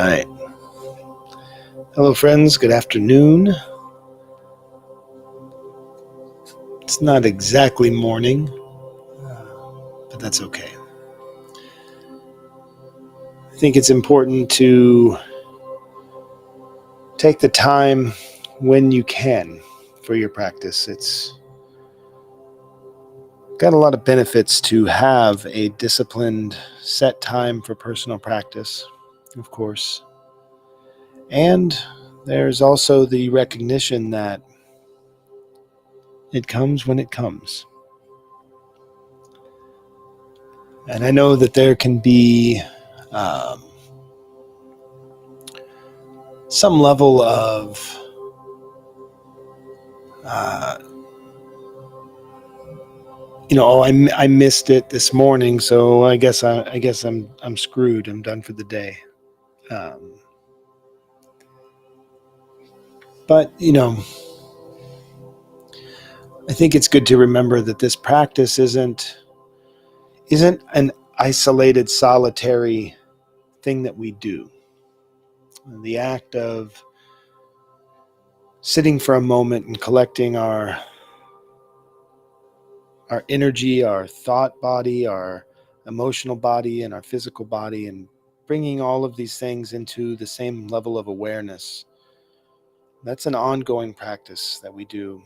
right. Hello, friends. Good afternoon. It's not exactly morning, but that's okay. I think it's important to take the time when you can for your practice. It's got a lot of benefits to have a disciplined, set time for personal practice, of course. And there's also the recognition that it comes when it comes. And I know that there can be some level of I missed it this morning, so I guess I'm screwed. I'm done for the day. But I think it's good to remember that this practice isn't an isolated, solitary thing that we do. The act of sitting for a moment and collecting our energy, our thought body, our emotional body, and our physical body, and bringing all of these things into the same level of awareness. That's an ongoing practice that we do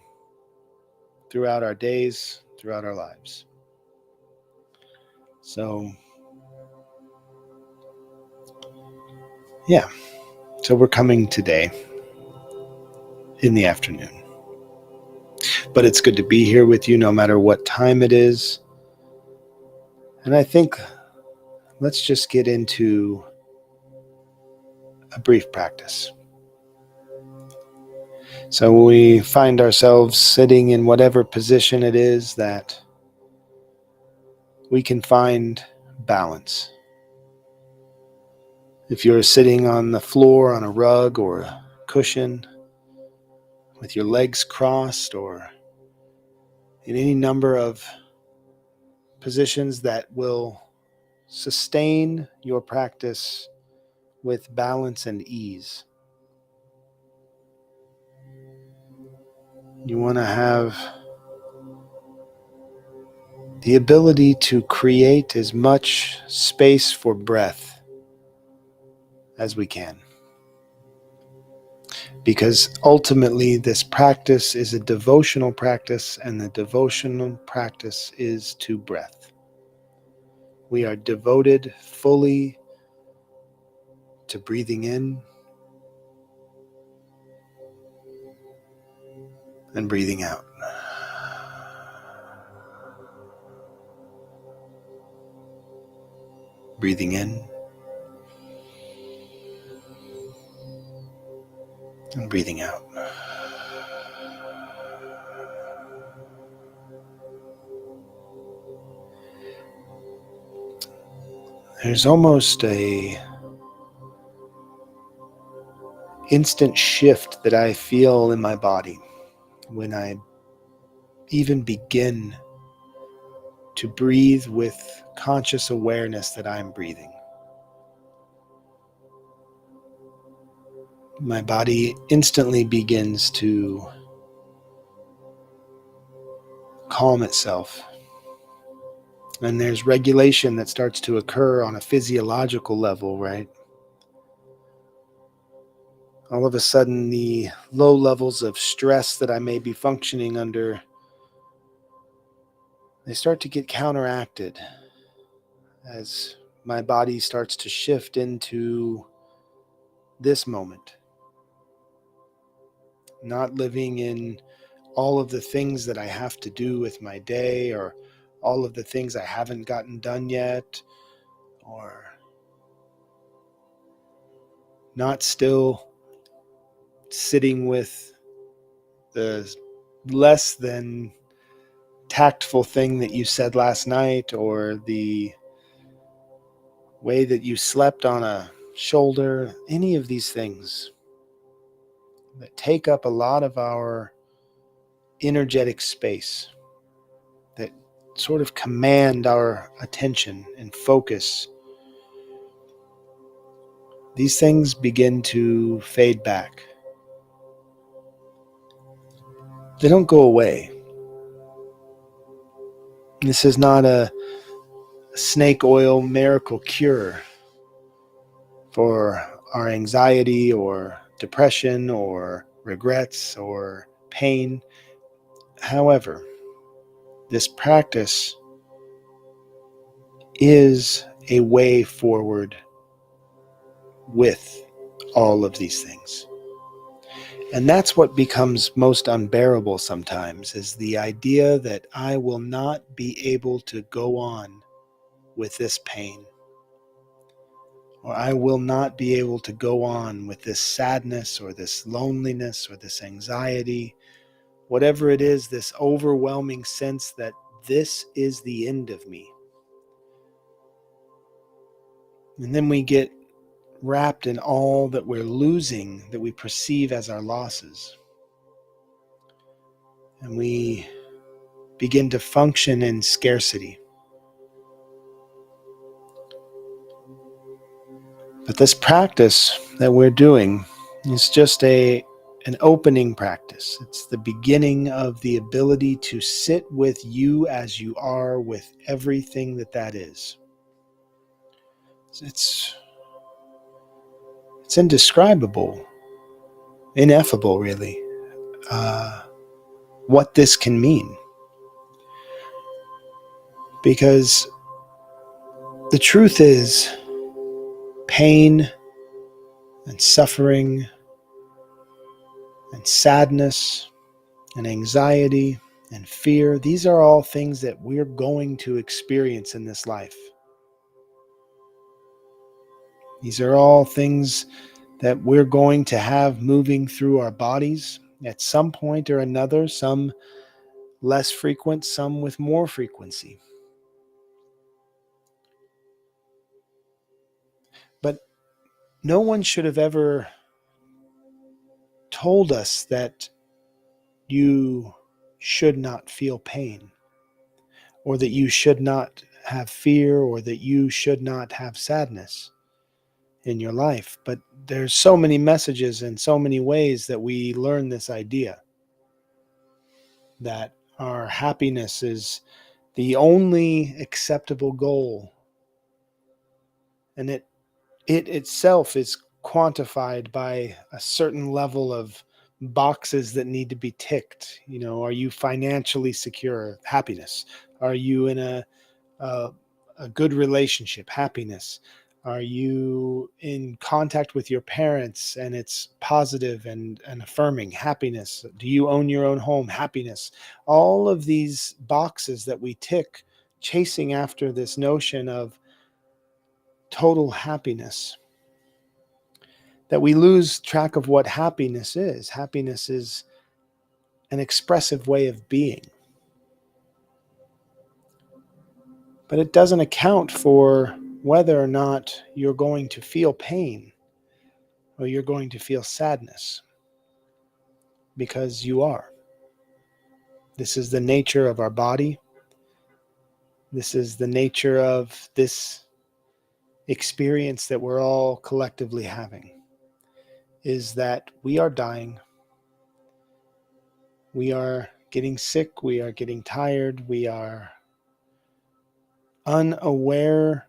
throughout our days, throughout our lives. So, yeah. So we're coming today in the afternoon. But it's good to be here with you no matter what time it is. And I think let's just get into a brief practice. So we find ourselves sitting in whatever position it is that we can find balance. If you're sitting on the floor on a rug or a cushion with your legs crossed, or in any number of positions that will sustain your practice with balance and ease. You want to have the ability to create as much space for breath as we can. Because ultimately this practice is a devotional practice, and the devotional practice is to breath. We are devoted fully to breathing in and breathing out. Breathing in and breathing out. There's almost a instant shift that I feel in my body when I even begin to breathe with conscious awareness that I'm breathing. My body instantly begins to calm itself. And there's regulation that starts to occur on a physiological level, right? All of a sudden, the low levels of stress that I may be functioning under, they start to get counteracted as my body starts to shift into this moment. Not living in all of the things that I have to do with my day, or all of the things I haven't gotten done yet, or not still sitting with the less than tactful thing that you said last night, or the way that you slept on a shoulder, any of these things that take up a lot of our energetic space, that sort of command our attention and focus. these things begin to fade back. They don't go away. This is not a snake oil miracle cure for our anxiety or depression or regrets or pain. However, this practice is a way forward with all of these things. And that's what becomes most unbearable sometimes, is the idea that I will not be able to go on with this pain, or I will not be able to go on with this sadness or this loneliness or this anxiety, whatever it is, this overwhelming sense that this is the end of me. And then we get wrapped in all that we're losing, that we perceive as our losses. And we begin to function in scarcity. But this practice that we're doing is just an opening practice. It's the beginning of the ability to sit with you as you are, with everything that is. It's indescribable, ineffable, really, what this can mean. Because the truth is, pain and suffering and sadness and anxiety and fear, these are all things that we're going to experience in this life. These are all things that we're going to have moving through our bodies at some point or another, some less frequent, some with more frequency. But no one should have ever told us that you should not feel pain, or that you should not have fear, or that you should not have sadness in your life. But there's so many messages and so many ways that we learn this idea that our happiness is the only acceptable goal, and it itself is quantified by a certain level of boxes that need to be ticked. Are you financially secure? Happiness. Are you in a, a good relationship? Happiness. Are you in contact with your parents and it's positive and affirming? Happiness. Do you own your own home? Happiness. All of these boxes that we tick, chasing after this notion of total happiness, that we lose track of what happiness is. Happiness is an expressive way of being. But it doesn't account for whether or not you're going to feel pain or you're going to feel sadness, because you are. This is the nature of our body. This is the nature of this experience that we're all collectively having, is that we are dying. We are getting sick. We are getting tired. We are unaware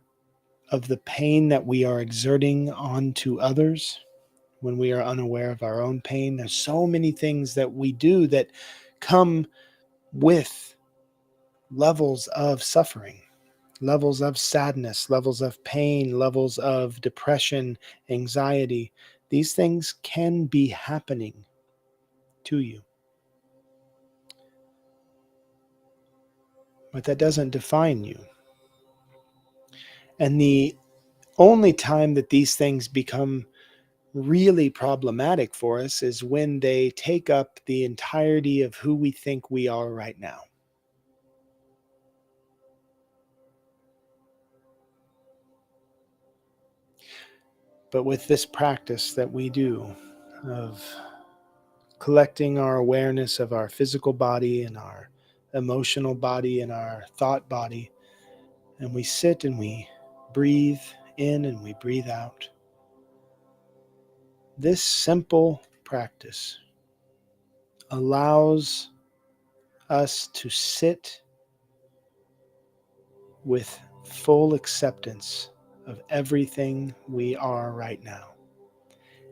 of the pain that we are exerting onto others when we are unaware of our own pain. There's so many things that we do that come with levels of suffering, levels of sadness, levels of pain, levels of depression, anxiety. These things can be happening to you. But that doesn't define you. And the only time that these things become really problematic for us is when they take up the entirety of who we think we are right now. But with this practice that we do of collecting our awareness of our physical body and our emotional body and our thought body, and we sit and we breathe in and we breathe out, This simple practice allows us to sit with full acceptance of everything we are right now,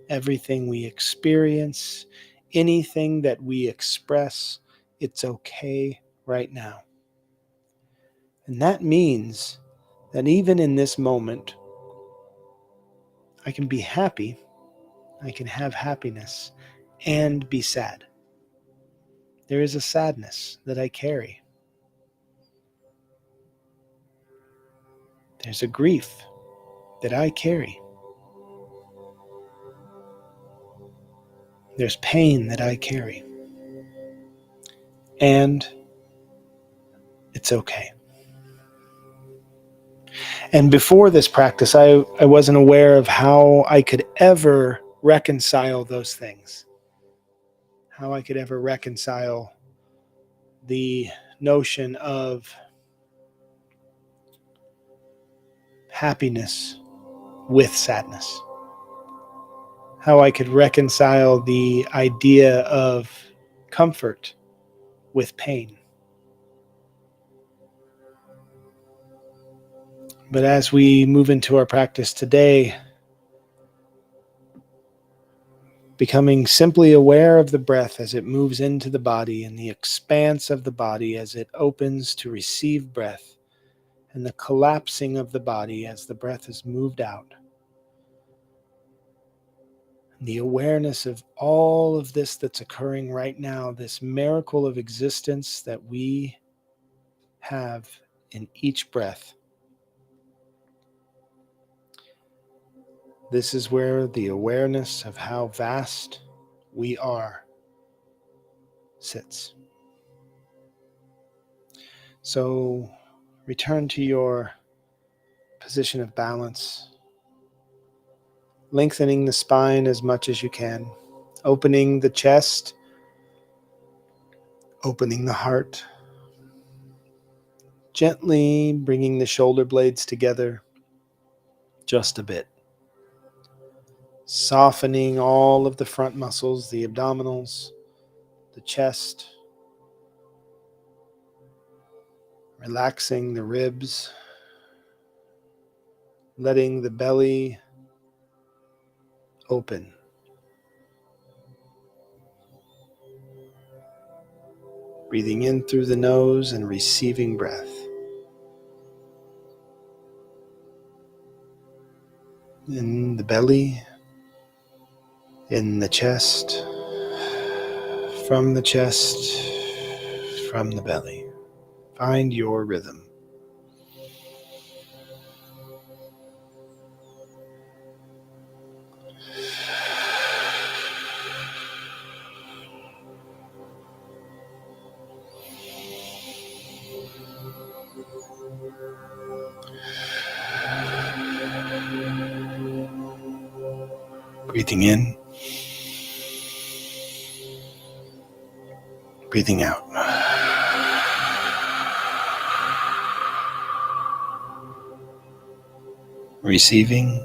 everything we experience, anything that we express. It's okay right now. And that means that even in this moment, I can be happy, I can have happiness, and be sad. There is a sadness that I carry. There's a grief that I carry. There's pain that I carry. And it's okay. And before this practice, I wasn't aware of how I could ever reconcile those things, how I could ever reconcile the notion of happiness with sadness, how I could reconcile the idea of comfort with pain. But as we move into our practice today, becoming simply aware of the breath as it moves into the body and the expanse of the body as it opens to receive breath, and the collapsing of the body as the breath is moved out. The awareness of all of this that's occurring right now, this miracle of existence that we have in each breath. This is where the awareness of how vast we are sits. So return to your position of balance, lengthening the spine as much as you can, opening the chest, opening the heart, gently bringing the shoulder blades together just a bit, softening all of the front muscles, the abdominals, the chest, relaxing the ribs, letting the belly open. Breathing in through the nose and receiving breath. In the belly, in the chest, from the chest, from the belly. Find your rhythm. Breathing in, breathing out. Receiving,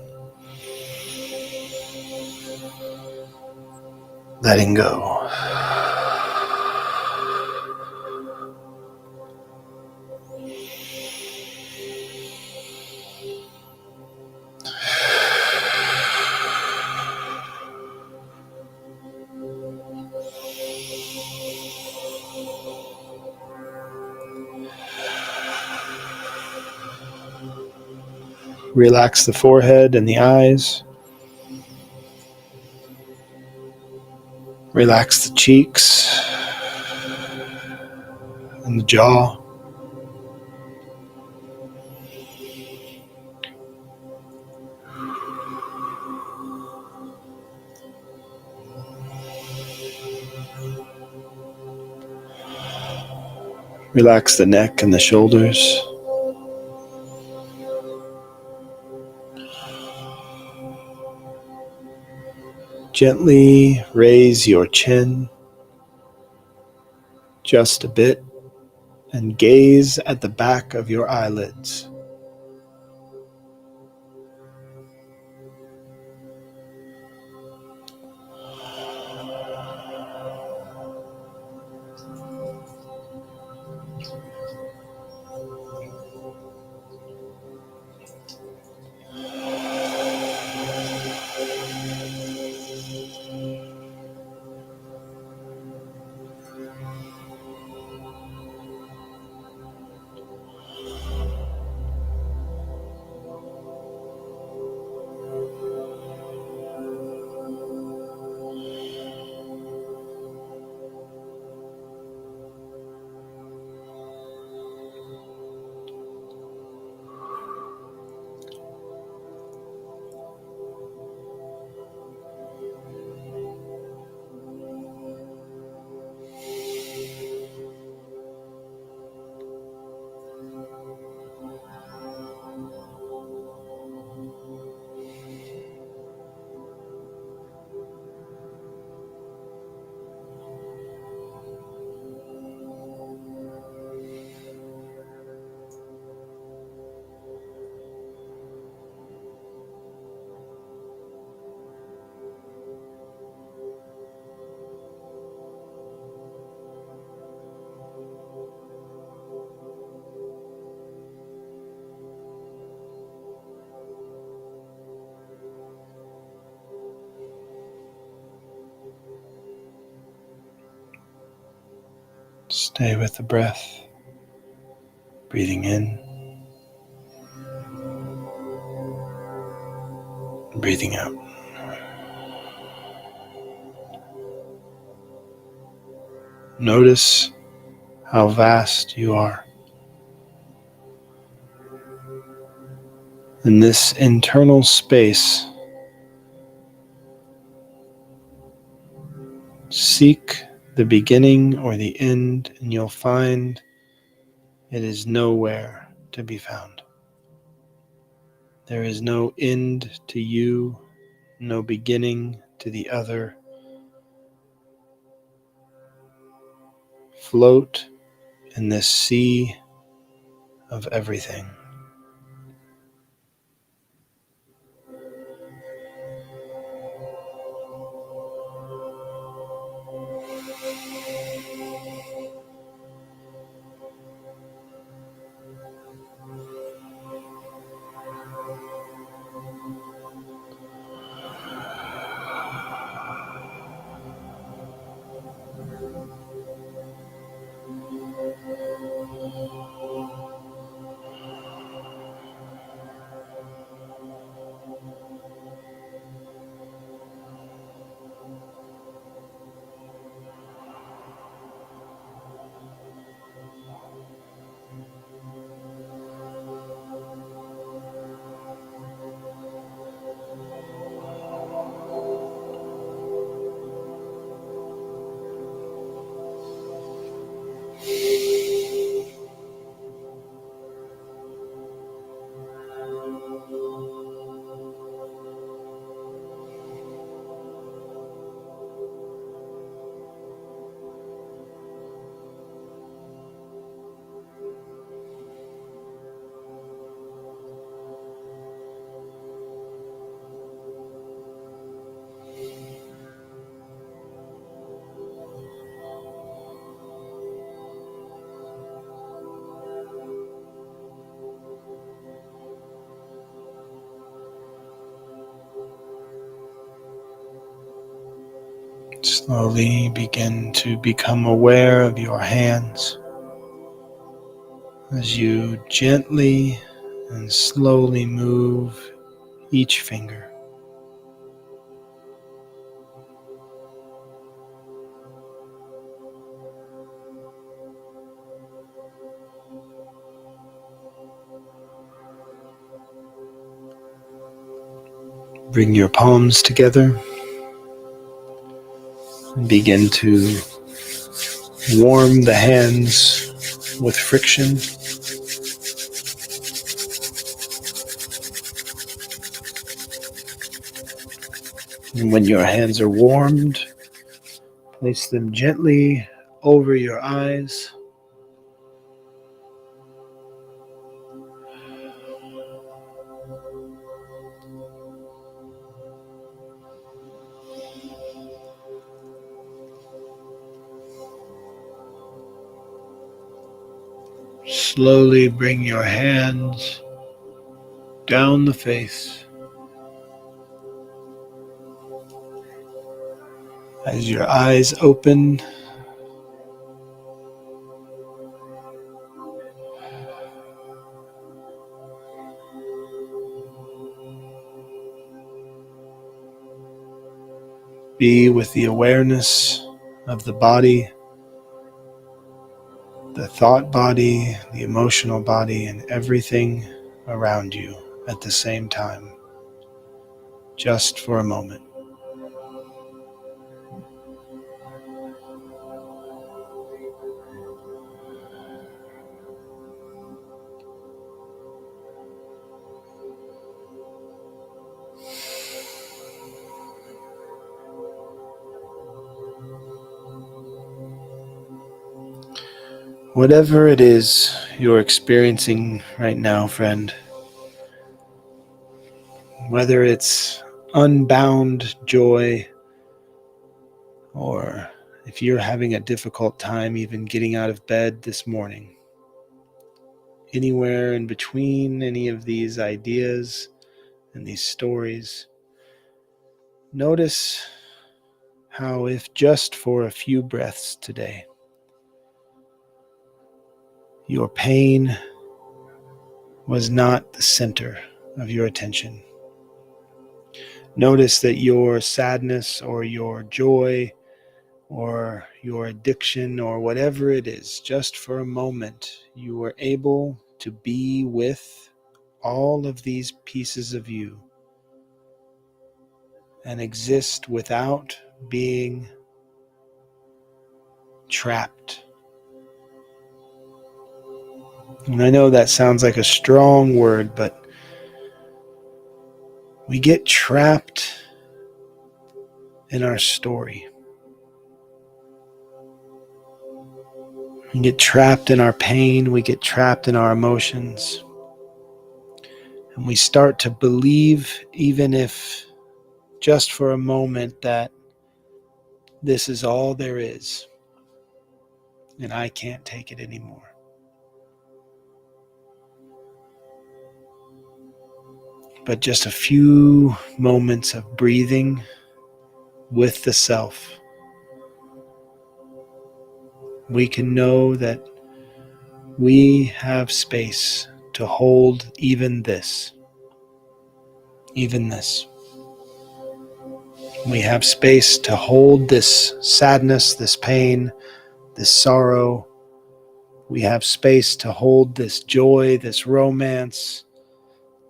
letting go. Relax the forehead and the eyes. Relax the cheeks and the jaw. Relax the neck and the shoulders. Gently raise your chin just a bit and gaze at the back of your eyelids. Stay with the breath, breathing in, breathing out. Notice how vast you are. In this internal space, seek the beginning or the end, and you'll find it is nowhere to be found. There is no end to you, no beginning to the other. Float in this sea of everything. Slowly begin to become aware of your hands as you gently and slowly move each finger. Bring your palms together and begin to warm the hands with friction. And when your hands are warmed, place them gently over your eyes. Slowly bring your hands down the face. As your eyes open, be with the awareness of the body, the thought body, the emotional body, and everything around you at the same time, just for a moment. Whatever it is you're experiencing right now, friend, whether it's unbound joy, or if you're having a difficult time even getting out of bed this morning, anywhere in between any of these ideas and these stories, notice how, if just for a few breaths today, Your pain was not the center of your attention. Notice that your sadness or your joy or your addiction or whatever it is, just for a moment, you were able to be with all of these pieces of you and exist without being trapped. And I know that sounds like a strong word, but we get trapped in our story. We get trapped in our pain. We get trapped in our emotions. And we start to believe, even if just for a moment, that this is all there is and I can't take it anymore. But just a few moments of breathing with the self, we can know that we have space to hold even this. Even this. We have space to hold this sadness, this pain, this sorrow. We have space to hold this joy, this romance,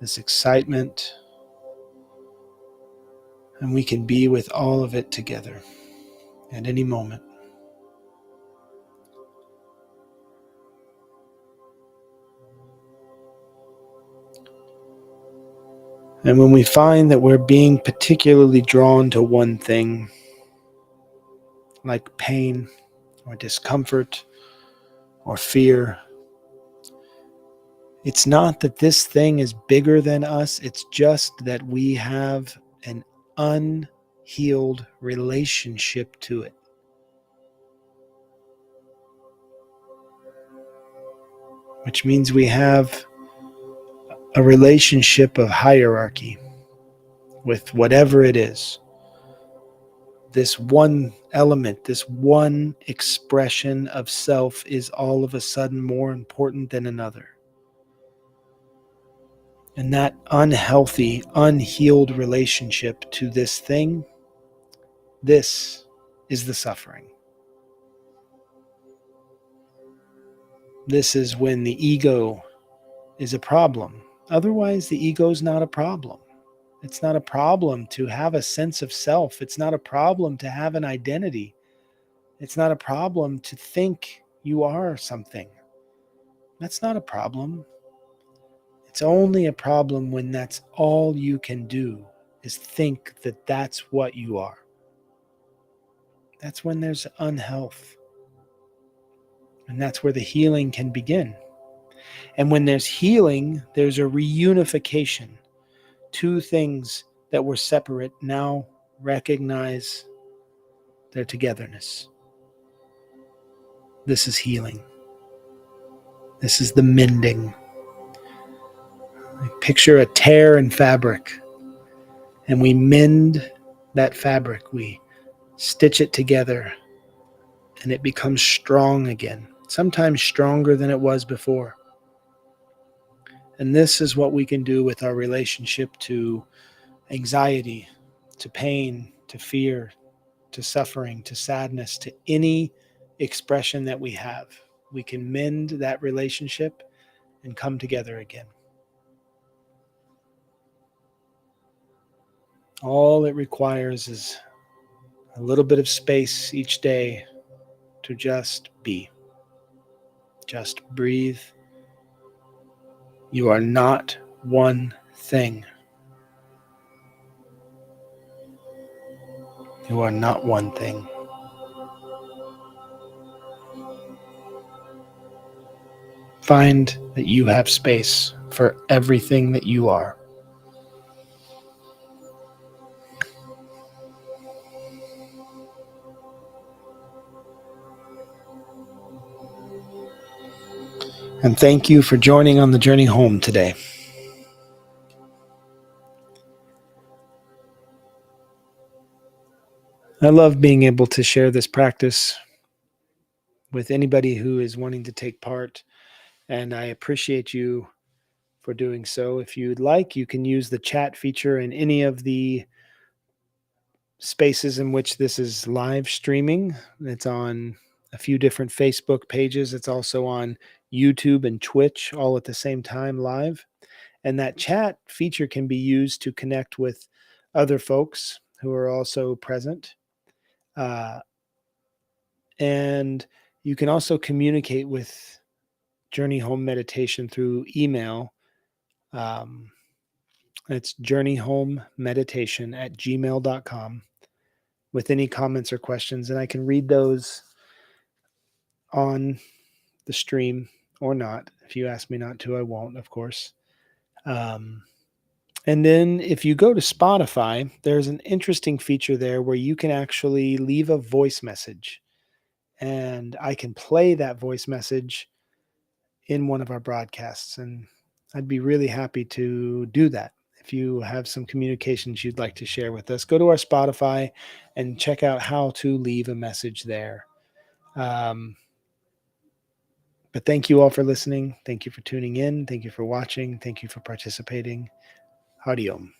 this excitement. And we can be with all of it together at any moment. And when we find that we're being particularly drawn to one thing, like pain or discomfort or fear, it's not that this thing is bigger than us, it's just that we have an unhealed relationship to it. Which means we have a relationship of hierarchy with whatever it is. This one element, this one expression of self is all of a sudden more important than another. And that unhealthy, unhealed relationship to this thing, this is the suffering. This is when the ego is a problem. Otherwise, the ego is not a problem. It's not a problem to have a sense of self. It's not a problem to have an identity. It's not a problem to think you are something. That's not a problem. It's only a problem when that's all you can do is think that that's what you are. That's when there's unhealth. And that's where the healing can begin. And when there's healing, there's a reunification. Two things that were separate now recognize their togetherness. This is healing. This is the mending. Picture a tear in fabric, and we mend that fabric. We stitch it together, and it becomes strong again, sometimes stronger than it was before. And this is what we can do with our relationship to anxiety, to pain, to fear, to suffering, to sadness, to any expression that we have. We can mend that relationship and come together again. All it requires is a little bit of space each day to just be. Just breathe. You are not one thing. You are not one thing. Find that you have space for everything that you are. And thank you for joining on the journey home today. I love being able to share this practice with anybody who is wanting to take part. And I appreciate you for doing so. If you'd like, you can use the chat feature in any of the spaces in which this is live streaming. It's on a few different Facebook pages. It's also on YouTube and Twitch all at the same time live. And that chat feature can be used to connect with other folks who are also present. Uh, and you can also communicate with Journey Home Meditation through email. Um, it's journeyhomemeditation@gmail.com with any comments or questions. And I can read those on the stream or not. If you ask me not to, I won't, of course. And then if you go to Spotify, there's an interesting feature there where you can actually leave a voice message. And I can play that voice message in one of our broadcasts. And I'd be really happy to do that. If you have some communications you'd like to share with us, go to our Spotify and check out how to leave a message there. But thank you all for listening. Thank you for tuning in. Thank you for watching. Thank you for participating. Hariom.